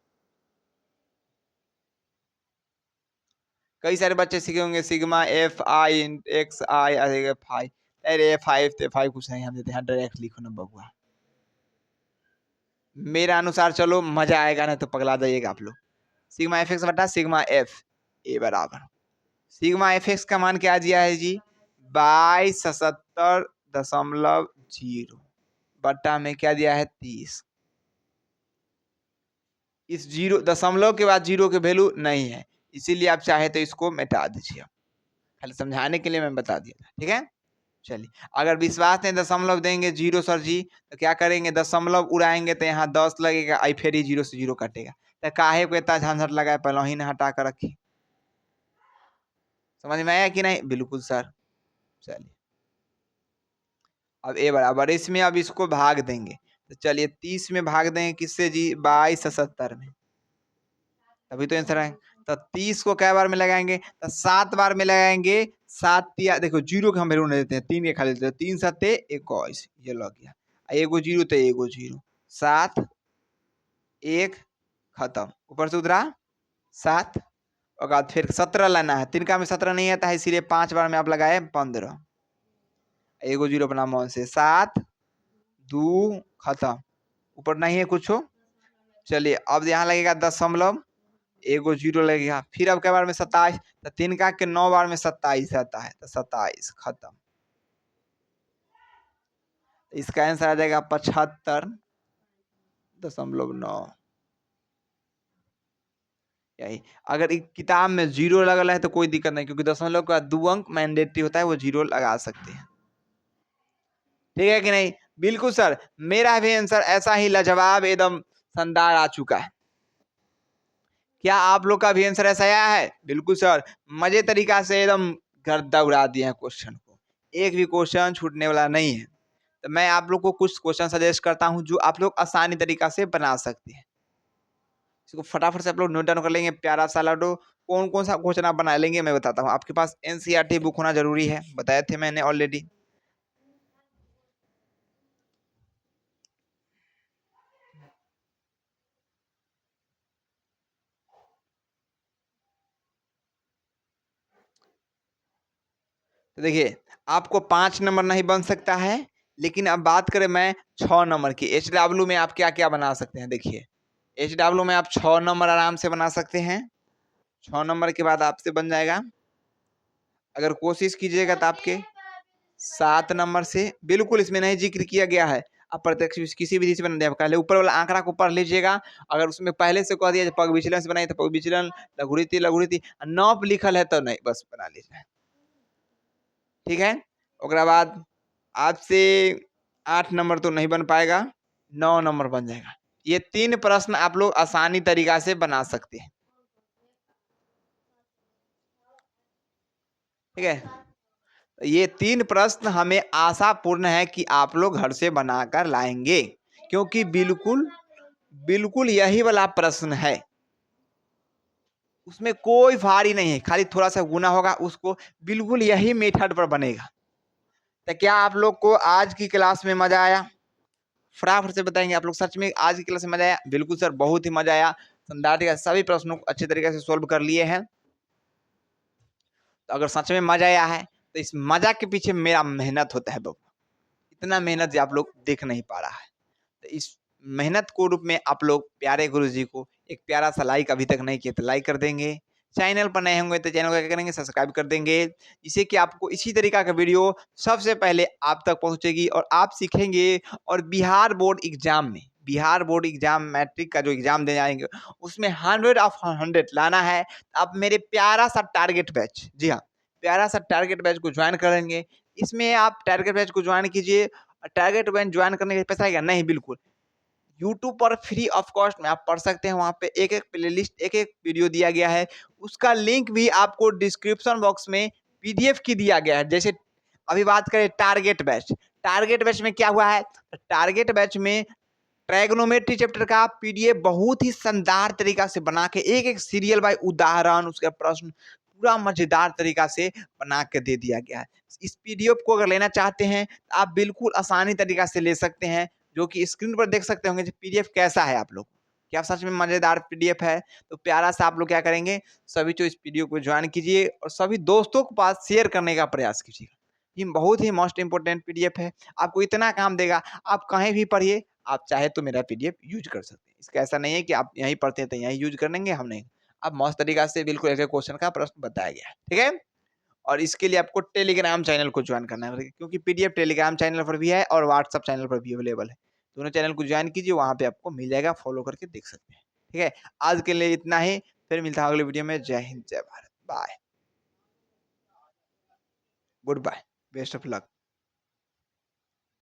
कई सारे बच्चे सीखे होंगे sigma F I x I F I. अरे एफ आई कुछ नहीं हम देते हैं, डायरेक्ट लिखो ना बबुआ। मेरा अनुसार चलो मजा आएगा ना तो पगला जाइएगा आप लोग। सिग्मा एफ एक्स बटा सिग्मा एफ ए बराबर सिग्मा एफ एक्स का मान क्या दिया है जी? 2277.0 बट्टा में क्या दिया है? 30। इस जीरो दशमलव के बाद जीरो के वैल्यू नहीं है, इसीलिए आप चाहे तो इसको मिटा दीजिए। खाली समझाने के लिए मैं बता दिया था, ठीक है। चलिए अगर विश्वास नहीं दशमलव देंगे जीरो सर जी तो क्या करेंगे? दशमलव उड़ाएंगे तो यहाँ 10 लगेगा, आई फिर ही जीरो से जीरो कटेगा। तो काहे को इतना झंझट लगाए, पहले ही ना हटा कर रखी। समझ में आया कि नहीं? बिल्कुल सर। चलिए अब ए बराबर इसमें अब इसको भाग देंगे तो चलिए 30 में भाग देंगे किससे जी? 2270 में, तभी तो आंसर आएंगे। तो 30 को क्या बार में लगाएंगे? तो 7 बार में लगाएंगे। 7 देखो जीरो के हम वैल्यू नहीं देते हैं, 3 के खाली देते हैं। 3 7 21 ये लग गया। एगो जीरो तो एगो जीरो 7 1 खत्म, ऊपर से उधरा 7 और बाद फिर 17 लाना है। 3 का में 17 नहीं आता है, इसीलिए 5 बार में आप लगाए 15। एगो जीरो अपना मन से 7 2 खत्म, ऊपर नहीं है कुछ। चलिए अब यहाँ लगेगा दशमलव, एगो जीरो लगेगा। फिर अब क्या बार में 27, तो 3 का के 9 बार में 27 आता है तो 27 खत्म। इसका आंसर आ जाएगा 75.9। यही अगर एक किताब में जीरो लगल है तो कोई दिक्कत नहीं, क्योंकि दशमलव का 2 अंक मैंडेटरी होता है, वो जीरो लगा सकते हैं। ठीक है कि नहीं? बिल्कुल सर, मेरा भी आंसर ऐसा ही लाजवाब एकदम शानदार आ चुका है। क्या आप लोग का भी आंसर ऐसा आया है? बिल्कुल सर, मजे तरीका से एकदम गर्दा उड़ा दिए हैं क्वेश्चन को, एक भी क्वेश्चन छूटने वाला नहीं है। तो मैं आप लोग को कुछ क्वेश्चन सजेस्ट करता हूं जो आप लोग आसानी तरीका से बना सकते हैं। इसको फटाफट से आप लोग नोट डाउन कर लेंगे। प्यारा सा लड्डू कौन कौन सा क्वेश्चन आप बना लेंगे मैं बताता हूँ। आपके पास एनसीईआरटी बुक होना जरूरी है, बताए थे मैंने ऑलरेडी। तो देखिए आपको 5 नंबर नहीं बन सकता है, लेकिन अब बात करें मैं 6 नंबर की। HW में आप क्या क्या बना सकते हैं? देखिए HW में आप 6 नंबर आराम से बना सकते हैं। 6 नंबर के बाद आपसे बन जाएगा अगर कोशिश कीजिएगा तो आपके 7 नंबर से बिल्कुल इसमें नहीं जिक्र किया गया है। आप प्रत्यक्ष किसी विधि से बना पहले ऊपर वाला आंकड़ा को पढ़ लीजिएगा। अगर उसमें पहले से कह दिया पग विचलन से बनाई तो पग विचलन, लघुरीति लघुरीति नॉप लिखल है तो नहीं, बस बना लीजिए। ठीक है, उसके बाद आपसे 8 नंबर तो नहीं बन पाएगा, 9 नंबर बन जाएगा। ये 3 प्रश्न आप लोग आसानी तरीका से बना सकते हैं। ठीक है, ये 3 प्रश्न हमें आशापूर्ण है कि आप लोग घर से बनाकर लाएंगे, क्योंकि बिल्कुल यही वाला प्रश्न है, उसमें कोई भारी नहीं है, खाली थोड़ा सा गुना होगा, उसको बिल्कुल यही मेथड पर बनेगा। तो क्या आप लोग को आज की क्लास में मजा आया? फटाफट से बताएंगे आप लोग सच में आज की क्लास में मजा आया? बिल्कुल सर, बहुत ही मजा आया। संदार्थ का सभी प्रश्नों को अच्छे तरीके से सोल्व कर लिए हैं। तो अगर सच में मजा आया है तो इस मजा के पीछे मेरा मेहनत होता है बाबू, इतना मेहनत आप लोग देख नहीं पा रहा है। तो इस मेहनत को रूप में आप लोग प्यारे गुरुजी को एक प्यारा सा लाइक अभी तक नहीं किया तो लाइक कर देंगे, चैनल पर नए होंगे तो चैनल को क्या करेंगे, सब्सक्राइब कर देंगे, जिससे कि आपको इसी तरीका का वीडियो सबसे पहले आप तक पहुंचेगी और आप सीखेंगे। और बिहार बोर्ड एग्जाम मैट्रिक का जो एग्जाम देने आएंगे उसमें 100 लाना है। आप मेरे प्यारा सा टारगेट बैच, जी हाँ प्यारा सा टारगेट बैच को ज्वाइन करेंगे। इसमें आप टारगेट बैच को ज्वाइन कीजिए। टारगेट बैच ज्वाइन करने के पैसा आएगा नहीं, बिल्कुल यूट्यूब पर फ्री ऑफ कॉस्ट में आप पढ़ सकते हैं। वहाँ पे एक एक प्लेलिस्ट, एक एक वीडियो दिया गया है, उसका लिंक भी आपको डिस्क्रिप्शन बॉक्स में पीडीएफ की दिया गया है। जैसे अभी बात करें टारगेट बैच में क्या हुआ है, टारगेट बैच में ट्रायगोनोमेट्री चैप्टर का पीडीएफ बहुत ही शानदार तरीका से बना के एक एक सीरियल बाय उदाहरण उसका प्रश्न पूरा मजेदार तरीका से बना के दे दिया गया है। इस पीडीएफ को अगर लेना चाहते हैं तो आप बिल्कुल आसानी तरीका से ले सकते हैं, जो कि स्क्रीन पर देख सकते होंगे पीडीएफ कैसा है। आप लोग क्या सच में मजेदार पीडीएफ है? तो प्यारा सा आप लोग क्या करेंगे, सभी जो इस पीडीएफ को ज्वाइन कीजिए और सभी दोस्तों के पास शेयर करने का प्रयास कीजिएगा। ये बहुत ही मोस्ट इंपोर्टेंट पीडीएफ है, आपको इतना काम देगा, आप कहीं भी पढ़िए, आप चाहे तो मेरा पीडीएफ यूज कर सकते हैं। इसका ऐसा नहीं है कि आप यहीं पढ़ते हैं तो यहीं यूज कर लेंगे, हम नहीं। अब मस्त तरीका से बिल्कुल एक क्वेश्चन का प्रश्न बताया गया है, ठीक है। और इसके लिए आपको टेलीग्राम चैनल को ज्वाइन करना है, क्योंकि पीडीएफ टेलीग्राम चैनल पर भी है और व्हाट्सअप चैनल पर भी अवेलेबल है। दोनों चैनल को ज्वाइन कीजिए, वहां पे आपको मिल जाएगा, फॉलो करके देख सकते हैं। ठीक है, आज के लिए इतना ही, फिर मिलता है अगले वीडियो में। जय हिंद, जय Bharat, bye, goodbye, best of luck.